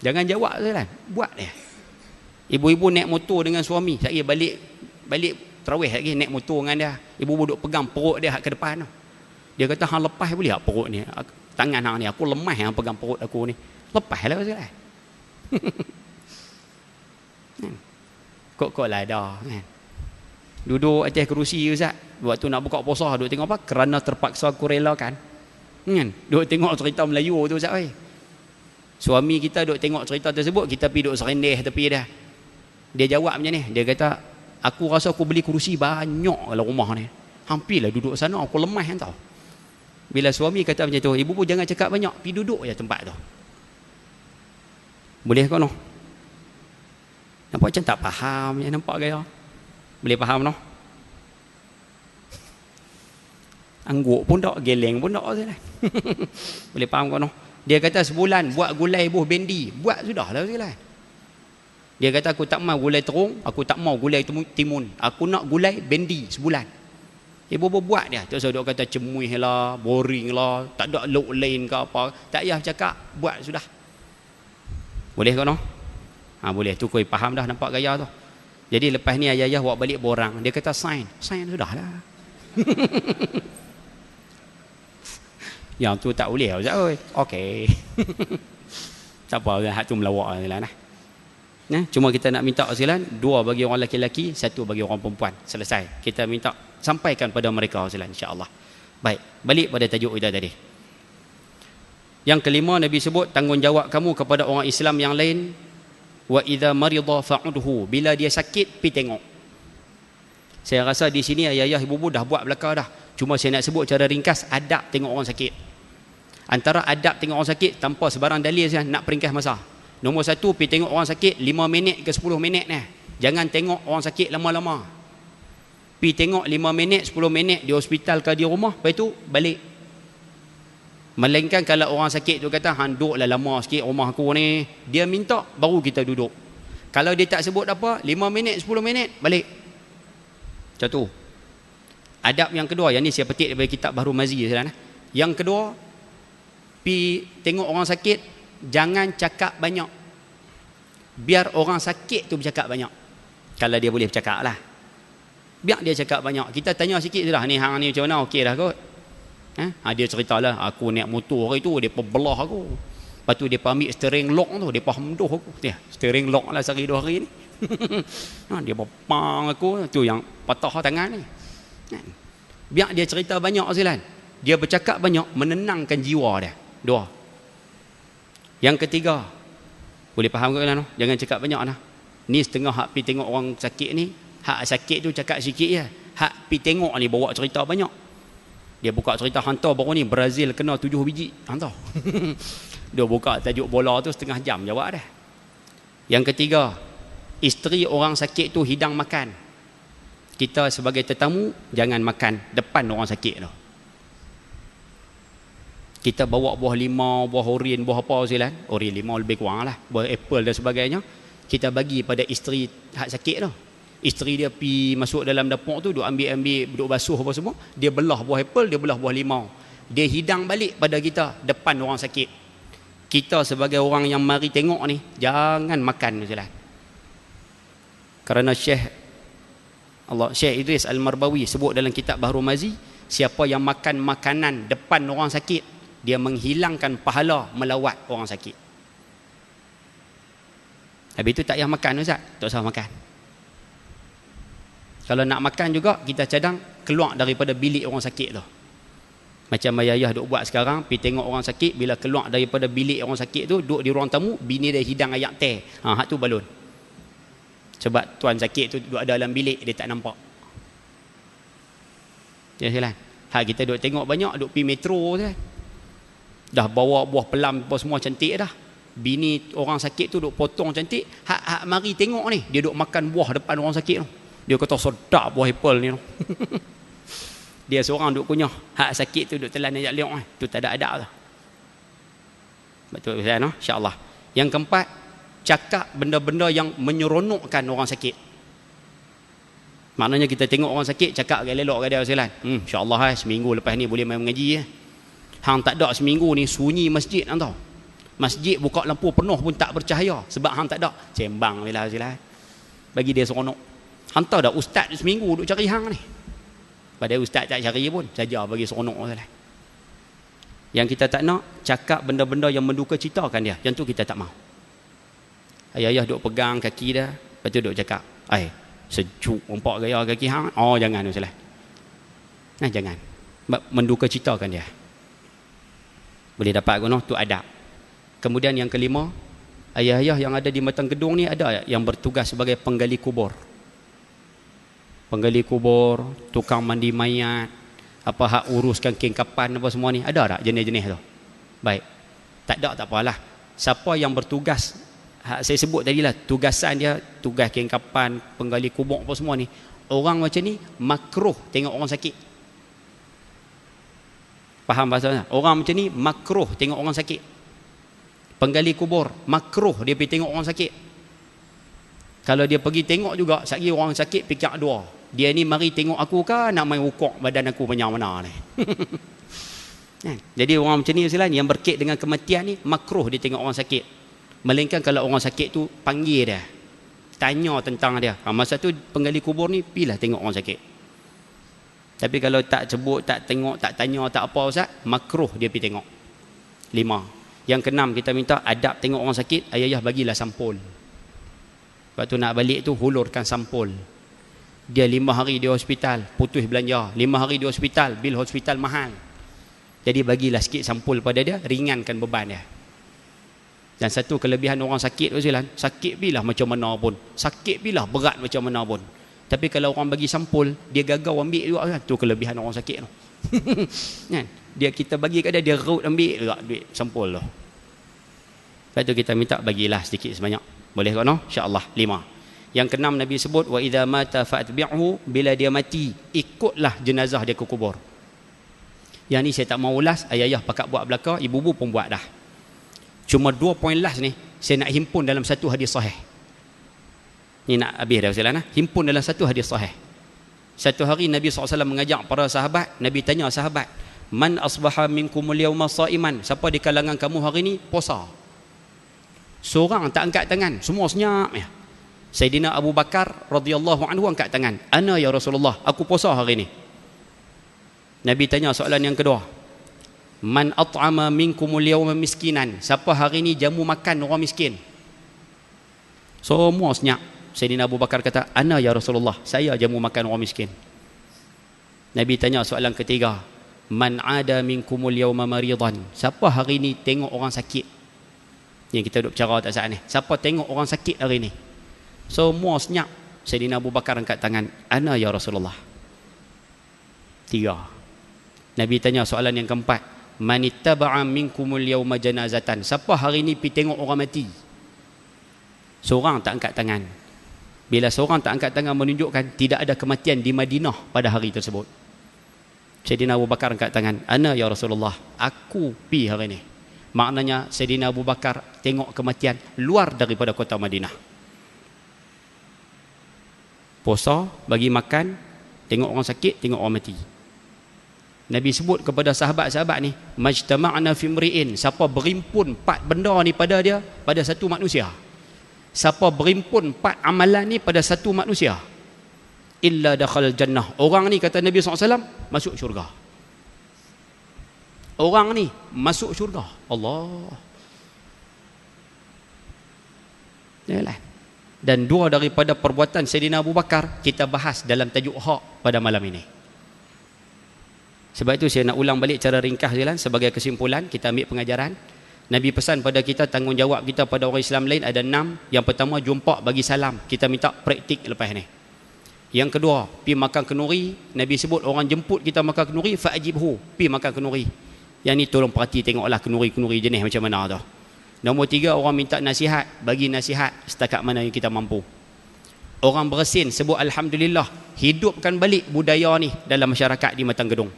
S1: Jangan jawab lah, buat ni. Ibu-ibu naik motor dengan suami, saya balik tarawih lagi naik motor dengan dia. Ibu-ibu duk pegang perut dia ke depan tu. Dia kata hang lepas boleh tak perut ni? Tangan hang ni aku lemah yang pegang perut aku ni. Lepaslah Ustaz. Kok lah dah kan. Duduk atas kerusi Ustaz. Waktu nak buka puasa duduk tengok apa? Kerana terpaksa aku relakan. Kan? Duduk tengok cerita Melayu tu Ustaz oi. Suami kita duduk tengok cerita tersebut, kita pergi duduk serendeh tepi dia. Dia jawab macam ni, dia kata, aku rasa aku beli kerusi banyak dalam rumah ni. Hampirlah duduk sana, aku lemah kan tau. Bila suami kata macam tu, ibu pun jangan cakap banyak, pergi duduk je tempat tu. Boleh kau no? Nampak macam tak faham ya, nampak gaya. Boleh faham no? Angguk pun tak, geleng pun tak. Boleh faham kau no? Dia kata sebulan buat gulai buah bendi, buat sudahlah sekalian. Dia kata aku tak mau gulai terung, aku tak mau gulai timun, aku nak gulai bendi sebulan. Dia buat dia. Tak usah duk kata cemuih lah, boring lah, tak ada look lain ke apa. Tak payah cakap, buat sudah. Boleh kau no? Boleh, tu kau faham dah, nampak gaya tu. Jadi lepas ni ayah bawa balik borang. Dia kata sign sudahlah. Yang tu tak boleh Ustaz oi. Okey. Tak apa, hak tu melawak lah. Cuma kita nak minta silan, 2 bagi orang lelaki, 1 bagi orang perempuan. Selesai. Kita minta sampaikan pada mereka silan insya-Allah. Baik, balik pada tajuk kita tadi. Yang kelima Nabi sebut tanggungjawab kamu kepada orang Islam yang lain, wa idza marida fa'udhu, bila dia sakit pi tengok. Saya rasa di sini ayah ibu dah buat belaka dah. Cuma saya nak sebut cara ringkas adab tengok orang sakit. Antara adab tengok orang sakit tanpa sebarang dalil saya nak peringkas masa. Nombor 1, pergi tengok orang sakit 5 minit ke 10 minit ni. Jangan tengok orang sakit lama-lama. Pergi tengok 5 minit, 10 minit di hospital ke di rumah, lepas tu balik. Melainkan kalau orang sakit tu kata, duduklah lama sikit rumah aku ni, dia minta, baru kita duduk. Kalau dia tak sebut apa, 5 minit, 10 minit, balik. Macam tu. Adab yang kedua, yang ni saya petik daripada kitab Bahrul Mazi. Yang kedua, pergi tengok orang sakit, jangan cakap banyak. Biar orang sakit tu bercakap banyak. Kalau dia boleh bercakap lah. Biar dia cakap banyak. Kita tanya sikit je lah, ni hang ni macam mana, okey dah kot. Dia cerita lah, aku naik motor hari tu, dia belah aku. Lepas tu dia ambil steering lock tu, dia henduh aku. Steering lock lah sehari 2 hari ni. Dia berpang aku, tu yang patah tangan ni. Biar dia cerita banyak silan. Dia bercakap banyak, menenangkan jiwa dia. 2. Yang ketiga, boleh faham ke kan? Jangan cakap banyak lah. Ni setengah hak pi tengok orang sakit ni, hak sakit tu cakap sikit je. Hak pi tengok ni bawa cerita banyak. Dia buka cerita hantar baru ni Brazil kena 7 biji hantar. Dia buka tajuk bola tu setengah jam jawab dah. Yang ketiga, isteri orang sakit tu hidang makan. Kita sebagai tetamu jangan makan depan orang sakit tu. Kita bawa buah limau, buah oren, buah apa silan. Oren limau lebih kurang lah, buah apple dan sebagainya. Kita bagi pada isteri hak sakit tu. Isteri dia pi masuk dalam dapur tu, duk ambil duk basuh apa semua, dia belah buah apple, dia belah buah limau. Dia hidang balik pada kita depan orang sakit. Kita sebagai orang yang mari tengok ni, jangan makan silan. Kerana Syekh Idris Al-Marbawi sebut dalam kitab Bahrul Mazi, siapa yang makan makanan depan orang sakit, dia menghilangkan pahala melawat orang sakit. Habis itu tak payah makan Ustaz, tak usah makan. Kalau nak makan juga, kita cadang keluar daripada bilik orang sakit tu. Macam ayah duk buat sekarang, pergi tengok orang sakit, bila keluar daripada bilik orang sakit tu, duduk di ruang tamu, bini dia hidang ayak teh. Hak tu balon. Sebab tuan sakit tu duduk dalam bilik, dia tak nampak. Ya silakan. Hak kita duk tengok banyak, duk pergi metro je. Dah bawa buah pelam apa semua cantik dah. Bini orang sakit tu duk potong cantik. Hak mari tengok ni, dia duk makan buah depan orang sakit tu. Dia kata sedap buah apple ni tu. Dia seorang duk kunyah. Hak sakit tu duk telan ajak liok. Tu tak ada adab tu. Betul Ustaz no? Insya-Allah. Yang keempat, cakap benda-benda yang menyeronokkan orang sakit. Maknanya kita tengok orang sakit, cakap elok ke dia Ustaz. Insya-Allah seminggu lepas ni boleh main mengaji. Hang tak ada seminggu ni sunyi masjid hang tahu. Masjid buka lampu penuh pun tak bercahaya sebab hang tak ada. Sembang bila Ustaz. Bagi dia seronok. Hantar dah ustaz seminggu duk cari hang ni. Padahal ustaz tak cari pun, saja bagi seronok Ustaz. Yang kita tak nak, cakap benda-benda yang menduka citakan dia. Yang tu kita tak mau. Ayah duk pegang kaki dia, lepas tu duk cakap, sejuk nampak gaya kaki hang. Oh jangan Ustaz. Jangan. Menduka citakan dia. Boleh dapat guna tu adab. Kemudian yang kelima, ayah-ayah yang ada di matang gedung ni ada yang bertugas sebagai penggali kubur. Penggali kubur, tukang mandi mayat, apa hak uruskan kengkapan apa semua ni, ada tak jenis-jenis tu? Baik. Tak ada tak apalah. Siapa yang bertugas, saya sebut tadi lah, tugasan dia, tugas kengkapan, penggali kubur apa semua ni, orang macam ni makruh tengok orang sakit. Faham bahasa? Orang macam ni makruh tengok orang sakit. Penggali kubur makruh dia pergi tengok orang sakit. Kalau dia pergi tengok juga, sekali orang sakit fikir dua, dia ni mari tengok aku ke nak main ukok badan aku banyak mana ni. Jadi orang macam ni silan yang berkait dengan kematian ni makruh dia tengok orang sakit. Melainkan kalau orang sakit tu panggil dia, tanya tentang dia, masa tu penggali kubur ni pilah tengok orang sakit. Tapi kalau tak sebut, tak tengok, tak tanya, tak apa Ustaz, makruh dia pergi tengok. 5. Yang keenam, kita minta adab tengok orang sakit, ayah bagilah sampul. Lepas tu nak balik tu hulurkan sampul. Dia 5 hari di hospital, putus belanja. 5 hari di hospital, bil hospital mahal. Jadi bagilah sikit sampul pada dia, ringankan beban dia. Dan satu kelebihan orang sakit tu silan, sakit bilah macam mana pun, sakit bilah berat macam mana pun. Tapi kalau orang bagi sampul, dia gagau ambil juga kan. Tu kelebihan orang sakit tu. Kan? Dia kita bagi kat dia, dia raut ambil juga duit sampul tu. Lepas tu kita minta bagilah sedikit sebanyak. Boleh kau no? Insya-Allah. 5. Yang keenam Nabi sebut wa idza mata fa'tbi'hu, bila dia mati ikutlah jenazah dia ke kubur. Yang ni saya tak mau ulas, ayah pakat buat belaka, ibu-ibu pun buat dah. Cuma 2 poin last ni saya nak himpun dalam satu hadis sahih. Ni nak habis dah Ustaz. Himpun dalam satu hadis sahih. Satu hari Nabi SAW mengajak para sahabat, Nabi tanya sahabat, man asbaha minkumul yawma sa'iman, siapa di kalangan kamu hari ni puasa? Seorang tak angkat tangan, semua senyap ya. Sayyidina Abu Bakar radhiyallahu anhu angkat tangan, ana ya Rasulullah, aku puasa hari ni. Nabi tanya soalan yang kedua, man at'ama minkumul yawma miskinan, siapa hari ni jamu makan orang miskin? Semua senyap. Sayyidina Abu Bakar kata, ana ya Rasulullah, saya jamu makan orang miskin. Nabi tanya soalan ketiga, man ada minkumul yawma maridan, siapa hari ni tengok orang sakit? Yang kita duk bicara tak saat ni, siapa tengok orang sakit hari ni? Semua senyap. Sayyidina Abu Bakar angkat tangan, ana ya Rasulullah. 3. Nabi tanya soalan yang keempat, man ittaba'a minkumul yawma janazatan, siapa hari ni pergi tengok orang mati? Seorang tak angkat tangan. Bila seorang tak angkat tangan menunjukkan tidak ada kematian di Madinah pada hari tersebut. Sayyidina Abu Bakar angkat tangan, ana ya Rasulullah, aku pi hari ni. Maknanya Sayyidina Abu Bakar tengok kematian luar daripada kota Madinah. Puasa, bagi makan, tengok orang sakit, tengok orang mati. Nabi sebut kepada sahabat-sahabat ni, majtama'na fi mri'in, siapa berimpun 4 benda ni pada dia, pada satu manusia. Siapa berimpun 4 amalan ni pada satu manusia, illa dakhal jannah, orang ni kata Nabi SAW masuk syurga. Orang ni masuk syurga. Allah. Yalah. Dan 2 daripada perbuatan Sayyidina Abu Bakar kita bahas dalam tajuk hak pada malam ini. Sebab itu saya nak ulang balik cara ringkas jalan sebagai kesimpulan, kita ambil pengajaran. Nabi pesan pada kita, tanggungjawab kita pada orang Islam lain ada 6. Yang pertama, jumpa bagi salam. Kita minta praktik lepas ni. Yang kedua, pi makan kenuri. Nabi sebut orang jemput kita makan kenuri, fa'ajibhu, pi makan kenuri. Yang ni tolong perhati, tengoklah kenuri-kenuri jenis macam mana tu. Nombor 3, orang minta nasihat, bagi nasihat setakat mana yang kita mampu. Orang bersin, sebut Alhamdulillah, hidupkan balik budaya ni dalam masyarakat di Matang Gedung.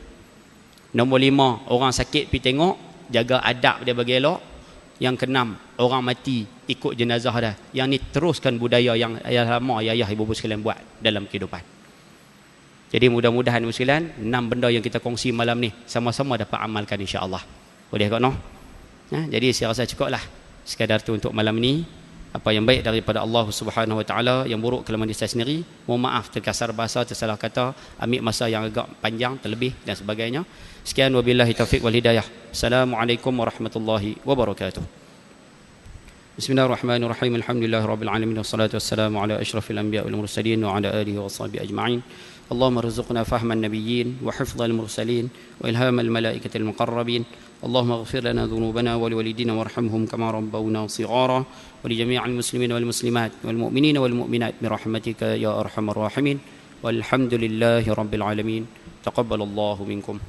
S1: Nombor 5, orang sakit pi tengok, jaga adab dia bagi elok. Yang keenam, orang mati ikut jenazah dah. Yang ni teruskan budaya yang lama ayah ibu-ibu sekalian buat dalam kehidupan. Jadi mudah-mudahan sekalian 6 benda yang kita kongsi malam ni sama-sama dapat amalkan insya-Allah. Boleh tak no? Jadi saya rasa cukuplah sekadar tu untuk malam ni. Apa yang baik daripada Allah Subhanahu Wa Taala, yang buruk kelemahan saya sendiri. Mohon maaf terkasar bahasa, tersalah kata, ambil masa yang agak panjang terlebih dan sebagainya. Sekian, wabillahi taufiq wal hidayah. Assalamualaikum warahmatullahi wabarakatuh. Bismillahirrahmanirrahim. Alhamdulillahirabbil alamin wassalatu wassalamu ala asyrafil anbiya'i wal mursalin wa ala alihi washabbihi ajma'in. Allahumma rzuqna fahman nabiyyin wa hifdhal mursalin wa ilhamal malaikatil muqarrabin. Allahumma ighfir lana dhunubana wa liwalidina warhamhum kama rabbawna shighara wa li jami'il muslimin wal muslimat wal mu'minina wal mu'minat bi rahmatika ya arhamar rahimin. Walhamdulillahi rabbil alamin. Taqabbalallahu minkum.